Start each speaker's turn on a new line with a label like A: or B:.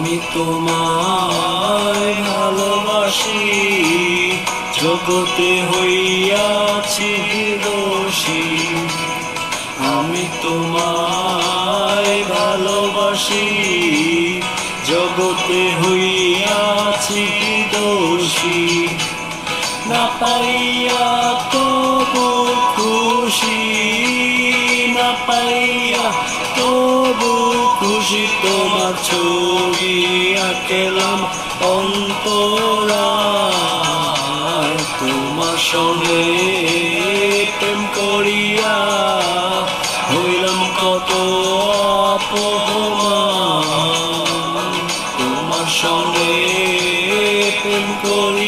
A: আমি তোমায় ভালোবাসি, জগতে হইয়াছি দোষী। আমি তোমায় ভালোবাসি, জগতে হইয়াছি দোষী। না পাইয়া তবু খুশি, না পাইয়া তবু খুশি। তোমার ছবি আঁকলাম অন্তরায়, তোমার সঙ্গে